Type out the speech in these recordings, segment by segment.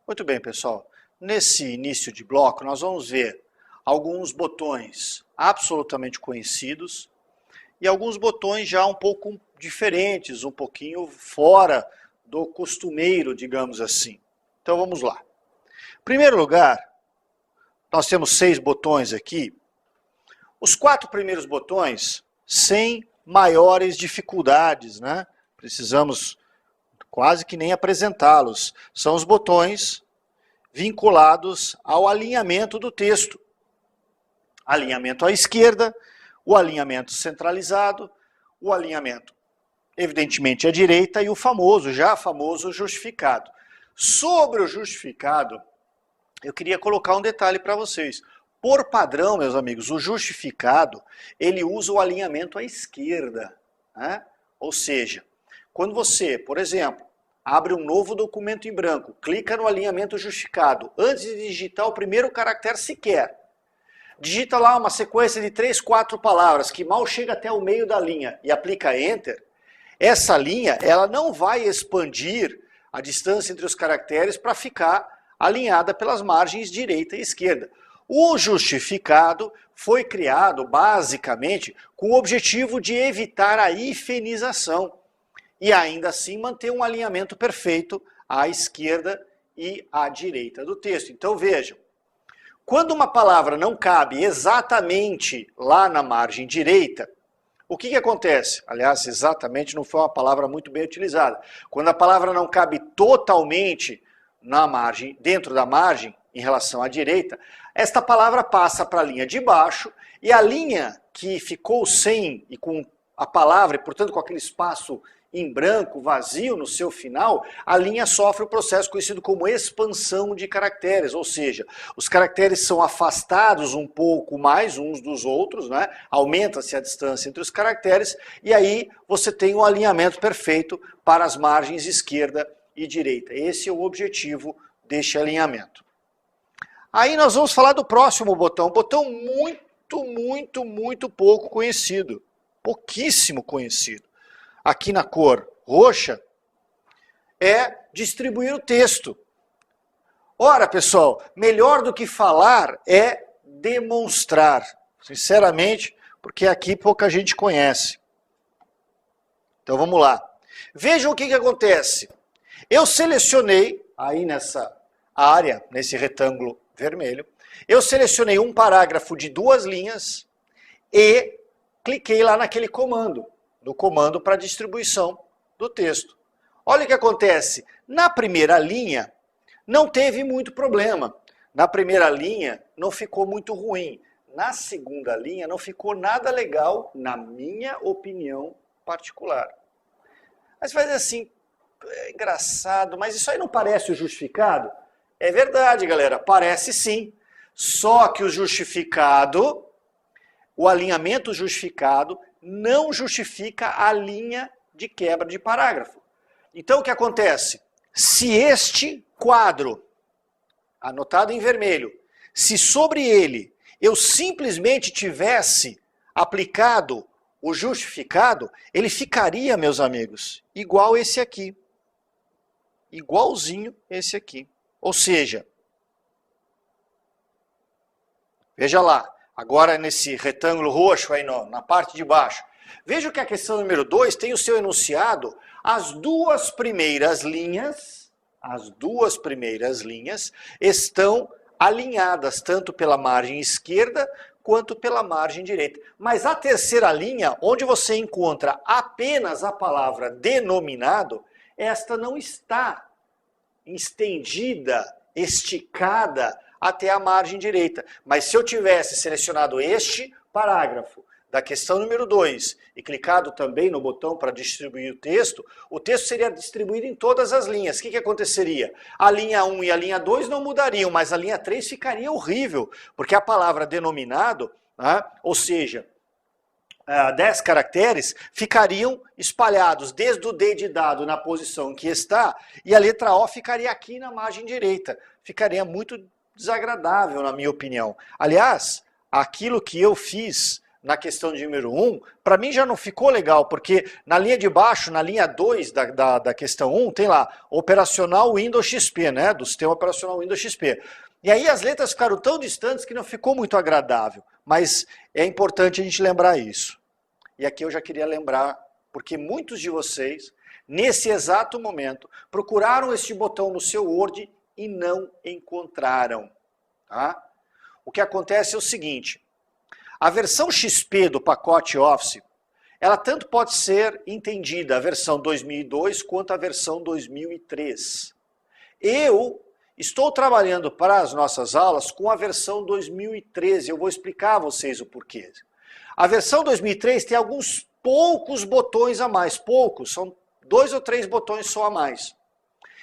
Muito bem, pessoal. Nesse início de bloco, nós vamos ver alguns botões absolutamente conhecidos e alguns botões já um pouco diferentes, um pouquinho fora do costumeiro, digamos assim. Então vamos lá. Em primeiro lugar, nós temos 6 botões aqui. Os 4 primeiros botões, sem maiores dificuldades, né? Precisamos quase que nem apresentá-los. São os botões vinculados ao alinhamento do texto. Alinhamento à esquerda, o alinhamento centralizado, o alinhamento, evidentemente, à direita e o famoso, já famoso, justificado. Sobre o justificado, eu queria colocar um detalhe para vocês. Por padrão, meus amigos, o justificado, ele usa o alinhamento à esquerda, né? Ou seja, quando você, por exemplo, abre um novo documento em branco, clica no alinhamento justificado, antes de digitar o primeiro caractere sequer, digita lá uma sequência de 3, 4 palavras, que mal chega até o meio da linha, e aplica Enter, essa linha ela não vai expandir a distância entre os caracteres para ficar alinhada pelas margens direita e esquerda. O justificado foi criado basicamente com o objetivo de evitar a hifenização e ainda assim manter um alinhamento perfeito à esquerda e à direita do texto. Então vejam, quando uma palavra não cabe exatamente lá na margem direita, o que acontece? Aliás, exatamente não foi uma palavra muito bem utilizada. Quando a palavra não cabe totalmente na margem, dentro da margem, em relação à direita, esta palavra passa para a linha de baixo e a linha que ficou sem e com a palavra, e portanto com aquele espaço em branco, vazio no seu final, a linha sofre o processo conhecido como expansão de caracteres, ou seja, os caracteres são afastados um pouco mais uns dos outros, né? Aumenta-se a distância entre os caracteres, e aí você tem um alinhamento perfeito para as margens esquerda e direita. Esse é o objetivo deste alinhamento. Aí nós vamos falar do próximo botão, um botão muito pouco conhecido, pouquíssimo conhecido. Aqui na cor roxa, é distribuir o texto. Ora, pessoal, melhor do que falar é demonstrar. Sinceramente, porque aqui pouca gente conhece. Então vamos lá. Vejam o que acontece. Eu selecionei, aí nessa área, nesse retângulo vermelho, eu selecionei um parágrafo de 2 linhas e cliquei lá naquele comando. Do comando para distribuição do texto. Olha o que acontece. Na primeira linha, não teve muito problema. Na primeira linha, não ficou muito ruim. Na segunda linha, não ficou nada legal, na minha opinião particular. Mas vai dizer assim, é engraçado, mas isso aí não parece o justificado? É verdade, galera, parece sim. Só que o justificado, o alinhamento justificado, não justifica a linha de quebra de parágrafo. Então o que acontece? Se este quadro, anotado em vermelho, se sobre ele eu simplesmente tivesse aplicado o justificado, ele ficaria, meus amigos, igual esse aqui. Igualzinho esse aqui. Ou seja, veja lá, agora nesse retângulo roxo aí na parte de baixo. Veja que a questão número 2 tem o seu enunciado, as duas primeiras linhas estão alinhadas, tanto pela margem esquerda quanto pela margem direita. Mas a terceira linha, onde você encontra apenas a palavra denominado, esta não está estendida, esticada até a margem direita. Mas se eu tivesse selecionado este parágrafo da questão número 2 e clicado também no botão para distribuir o texto seria distribuído em todas as linhas. O que aconteceria? A linha 1 e a linha 2 não mudariam, mas a linha 3 ficaria horrível, porque a palavra denominado, né, ou seja, 10 caracteres, ficariam espalhados desde o D de dado na posição que está, e a letra O ficaria aqui na margem direita. Ficaria muito desagradável, na minha opinião. Aliás, aquilo que eu fiz na questão de número 1, para mim já não ficou legal, porque na linha de baixo, na linha 2 da questão 1, tem lá, operacional Windows XP, né, do sistema operacional Windows XP. E aí as letras ficaram tão distantes que não ficou muito agradável, mas é importante a gente lembrar isso. E aqui eu já queria lembrar, porque muitos de vocês, nesse exato momento, procuraram este botão no seu Word e não encontraram. Tá? O que acontece é o seguinte, a versão XP do pacote Office, ela tanto pode ser entendida a versão 2002 quanto a versão 2003. Eu estou trabalhando para as nossas aulas com a versão 2013, eu vou explicar a vocês o porquê. A versão 2003 tem alguns poucos botões a mais, poucos, são 2 ou 3 botões só a mais.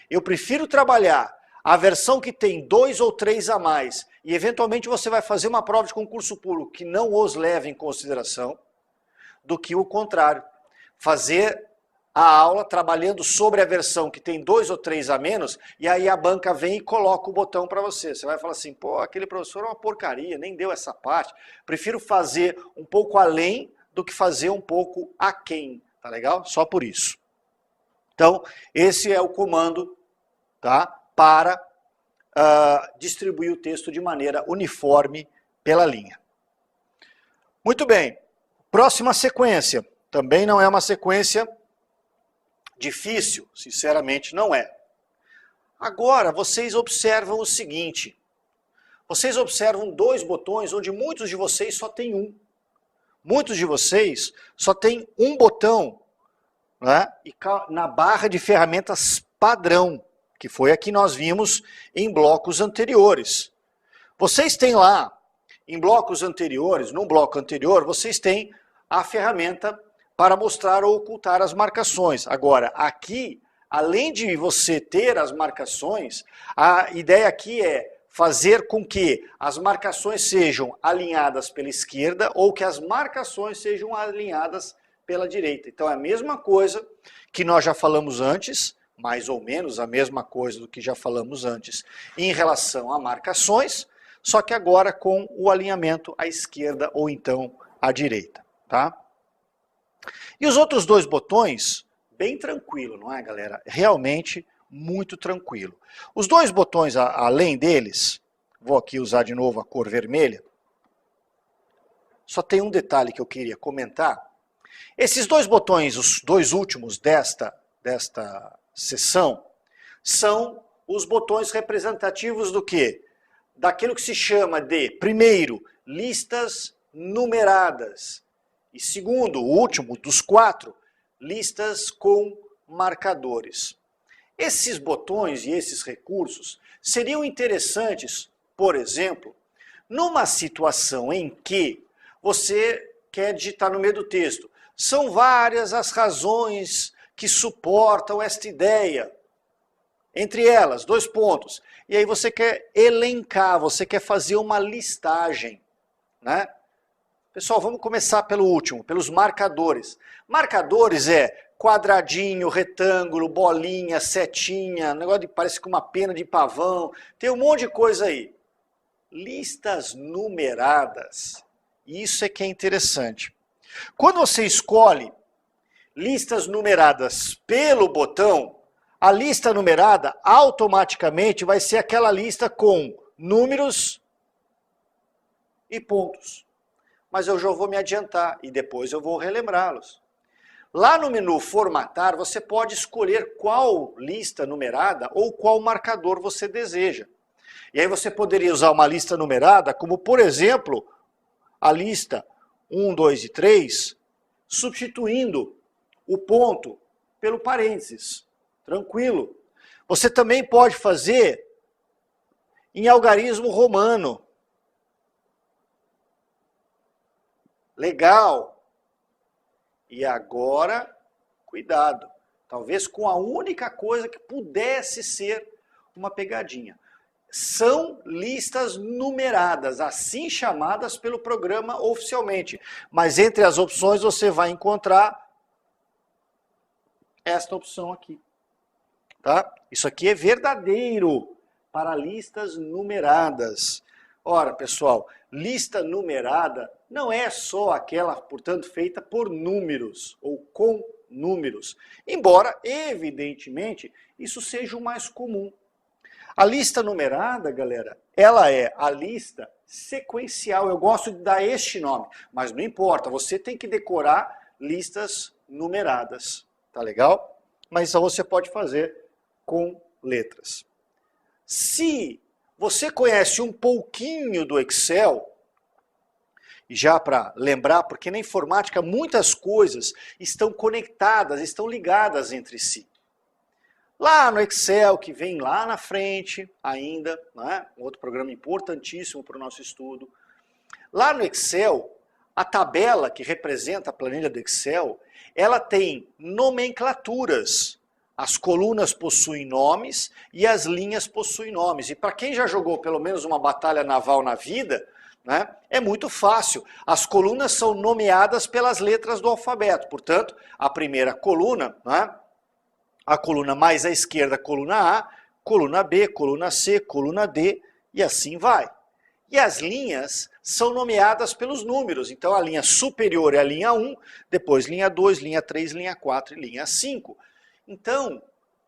Eu prefiro trabalhar a versão que tem 2 ou 3 a mais, e eventualmente você vai fazer uma prova de concurso público que não os leve em consideração, do que o contrário. Fazer a aula trabalhando sobre a versão que tem 2 ou 3 a menos, e aí a banca vem e coloca o botão para você. Você vai falar assim, pô, aquele professor é uma porcaria, nem deu essa parte. Prefiro fazer um pouco além do que fazer um pouco aquém, tá legal? Só por isso. Então, esse é o comando, tá? Para distribuir o texto de maneira uniforme pela linha. Muito bem, próxima sequência. Também não é uma sequência difícil, sinceramente não é. Agora, vocês observam o seguinte. Vocês observam 2 botões onde muitos de vocês só tem um. Muitos de vocês só tem um botão, né? E na barra de ferramentas padrão, que foi a que nós vimos em blocos anteriores. Vocês têm lá, em blocos anteriores, num bloco anterior, vocês têm a ferramenta para mostrar ou ocultar as marcações. Agora, aqui, além de você ter as marcações, a ideia aqui é fazer com que as marcações sejam alinhadas pela esquerda ou que as marcações sejam alinhadas pela direita. Então é a mesma coisa que nós já falamos antes, mais ou menos a mesma coisa do que já falamos antes em relação a marcações, só que agora com o alinhamento à esquerda ou então à direita, tá? E os outros 2 botões, bem tranquilo, não é, galera? Realmente muito tranquilo. Os 2 botões, além deles, vou aqui usar de novo a cor vermelha, só tem um detalhe que eu queria comentar. Esses 2 botões, os 2 últimos desta sessão, são os botões representativos do quê? Daquilo que se chama de, primeiro, listas numeradas. E segundo, o último dos 4, listas com marcadores. Esses botões e esses recursos seriam interessantes, por exemplo, numa situação em que você quer digitar no meio do texto. São várias as razões que suportam esta ideia. Entre elas, 2 pontos. E aí você quer elencar, você quer fazer uma listagem, né? Pessoal, vamos começar pelo último, pelos marcadores. Marcadores é quadradinho, retângulo, bolinha, setinha, negócio de parece com uma pena de pavão, tem um monte de coisa aí. Listas numeradas, isso é que é interessante. Quando você escolhe listas numeradas pelo botão, a lista numerada automaticamente vai ser aquela lista com números e pontos. Mas eu já vou me adiantar e depois eu vou relembrá-los. Lá no menu formatar, você pode escolher qual lista numerada ou qual marcador você deseja. E aí você poderia usar uma lista numerada, como por exemplo, a lista 1, 2 e 3, substituindo o ponto pelo parênteses. Tranquilo. Você também pode fazer em algarismo romano. Legal. E agora, cuidado. Talvez com a única coisa que pudesse ser uma pegadinha. São listas numeradas, assim chamadas pelo programa oficialmente. Mas entre as opções você vai encontrar esta opção aqui. Tá? Isso aqui é verdadeiro para listas numeradas. Ora, pessoal, lista numerada não é só aquela, portanto, feita por números ou com números. Embora, evidentemente, isso seja o mais comum. A lista numerada, galera, ela é a lista sequencial. Eu gosto de dar este nome, mas não importa, você tem que decorar listas numeradas, tá legal? Mas isso você pode fazer com letras. Se você conhece um pouquinho do Excel, e já para lembrar, porque na informática muitas coisas estão conectadas, estão ligadas entre si. Lá no Excel, que vem lá na frente ainda, né? Um outro programa importantíssimo para o nosso estudo. Lá no Excel, a tabela que representa a planilha do Excel, ela tem nomenclaturas. As colunas possuem nomes e as linhas possuem nomes. E para quem já jogou pelo menos uma batalha naval na vida, né, é muito fácil. As colunas são nomeadas pelas letras do alfabeto. Portanto, a primeira coluna, né, a coluna mais à esquerda, coluna A, coluna B, coluna C, coluna D, e assim vai. E as linhas são nomeadas pelos números. Então, a linha superior é a linha 1, depois linha 2, linha 3, linha 4 e linha 5. Então,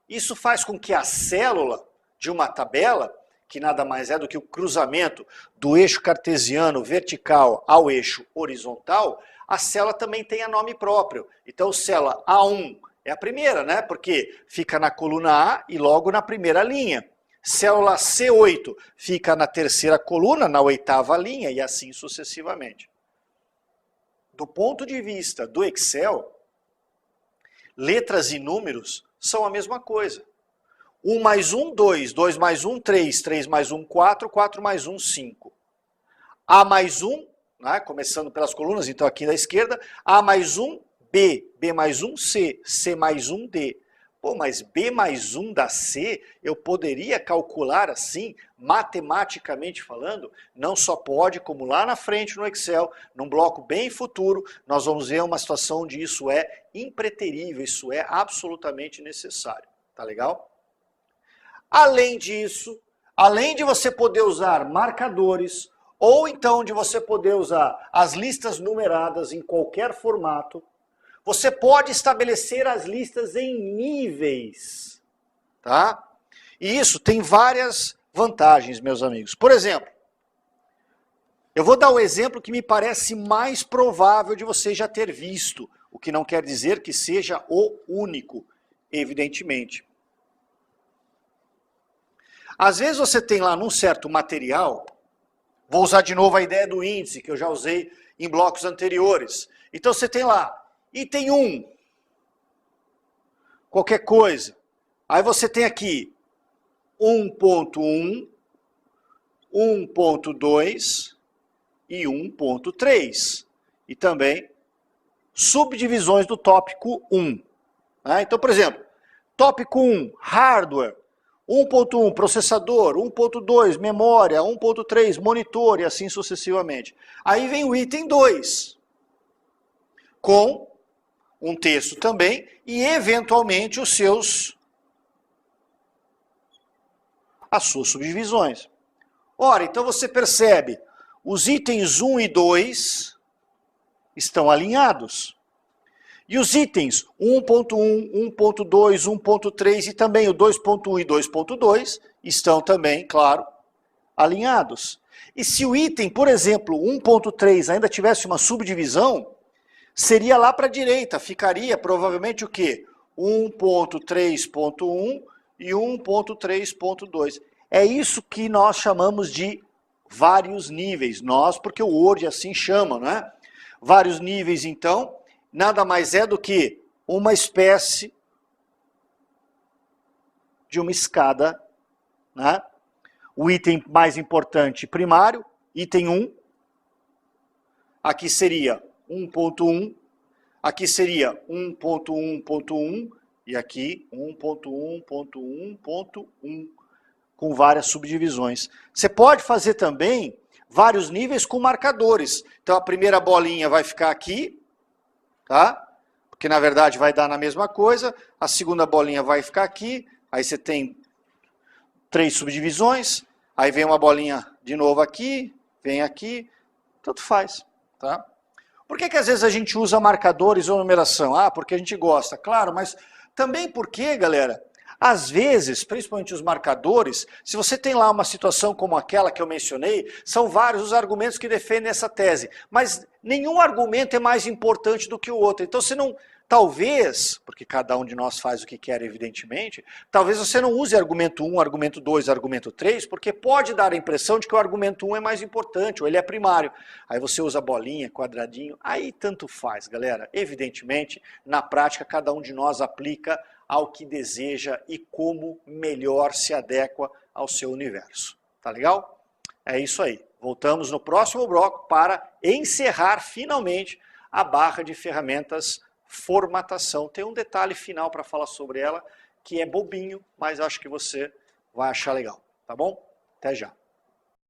isso faz com que a célula de uma tabela, que nada mais é do que o cruzamento do eixo cartesiano vertical ao eixo horizontal, a célula também tenha nome próprio. Então, célula A1 é a primeira, né? Porque fica na coluna A e logo na primeira linha. Célula C8 fica na terceira coluna, na oitava linha, e assim sucessivamente. Do ponto de vista do Excel, letras e números são a mesma coisa. 1 mais 1, 2. 2 mais 1, 3. 3 mais 1, 4. 4 mais 1, 5. A mais 1, né, começando pelas colunas, então aqui da esquerda. A mais 1, B. B mais 1, C. C mais 1, D. Pô, mas B mais 1 da C, eu poderia calcular assim, matematicamente falando? Não só pode, como lá na frente no Excel, num bloco bem futuro, nós vamos ver uma situação onde isso é impreterível, isso é absolutamente necessário. Tá legal? Além disso, além de você poder usar marcadores, ou então de você poder usar as listas numeradas em qualquer formato, você pode estabelecer as listas em níveis, tá? E isso tem várias vantagens, meus amigos. Por exemplo, eu vou dar um exemplo que me parece mais provável de você já ter visto, o que não quer dizer que seja o único, evidentemente. Às vezes você tem lá num certo material, vou usar de novo a ideia do índice, que eu já usei em blocos anteriores. Então você tem lá, item 1, qualquer coisa. Aí você tem aqui 1.1, 1.2 e 1.3. E também subdivisões do tópico 1. Então, por exemplo, tópico 1, hardware. 1.1, processador. 1.2, memória. 1.3, monitor e assim sucessivamente. Aí vem o item 2, com um texto também, e eventualmente as suas subdivisões. Ora, então você percebe, os itens 1 e 2 estão alinhados. E os itens 1.1, 1.2, 1.3 e também o 2.1 e 2.2 estão também, claro, alinhados. E se o item, por exemplo, 1.3 ainda tivesse uma subdivisão, seria lá para a direita, ficaria provavelmente o quê? 1.3.1 e 1.3.2. É isso que nós chamamos de vários níveis. Nós, porque o Word assim chama, né? Vários níveis, então, nada mais é do que uma espécie de uma escada, né? O item mais importante primário, item 1, aqui seria 1.1, aqui seria 1.1.1 e aqui 1.1.1.1, com várias subdivisões. Você pode fazer também vários níveis com marcadores. Então a primeira bolinha vai ficar aqui, tá? Porque na verdade vai dar na mesma coisa. A segunda bolinha vai ficar aqui, aí você tem 3 subdivisões. Aí vem uma bolinha de novo aqui, vem aqui, tanto faz, tá? Por que às vezes a gente usa marcadores ou numeração? Ah, porque a gente gosta, claro, mas também porque, galera, às vezes, principalmente os marcadores, se você tem lá uma situação como aquela que eu mencionei, são vários os argumentos que defendem essa tese, mas nenhum argumento é mais importante do que o outro. Então você não, talvez, porque cada um de nós faz o que quer, evidentemente, talvez você não use argumento 1, argumento 2, argumento 3, porque pode dar a impressão de que o argumento 1 é mais importante, ou ele é primário. Aí você usa bolinha, quadradinho, aí tanto faz, galera. Evidentemente, na prática, cada um de nós aplica ao que deseja e como melhor se adequa ao seu universo. Tá legal? É isso aí. Voltamos no próximo bloco para encerrar finalmente a barra de ferramentas formatação. Tem um detalhe final para falar sobre ela, que é bobinho, mas acho que você vai achar legal. Tá bom? Até já.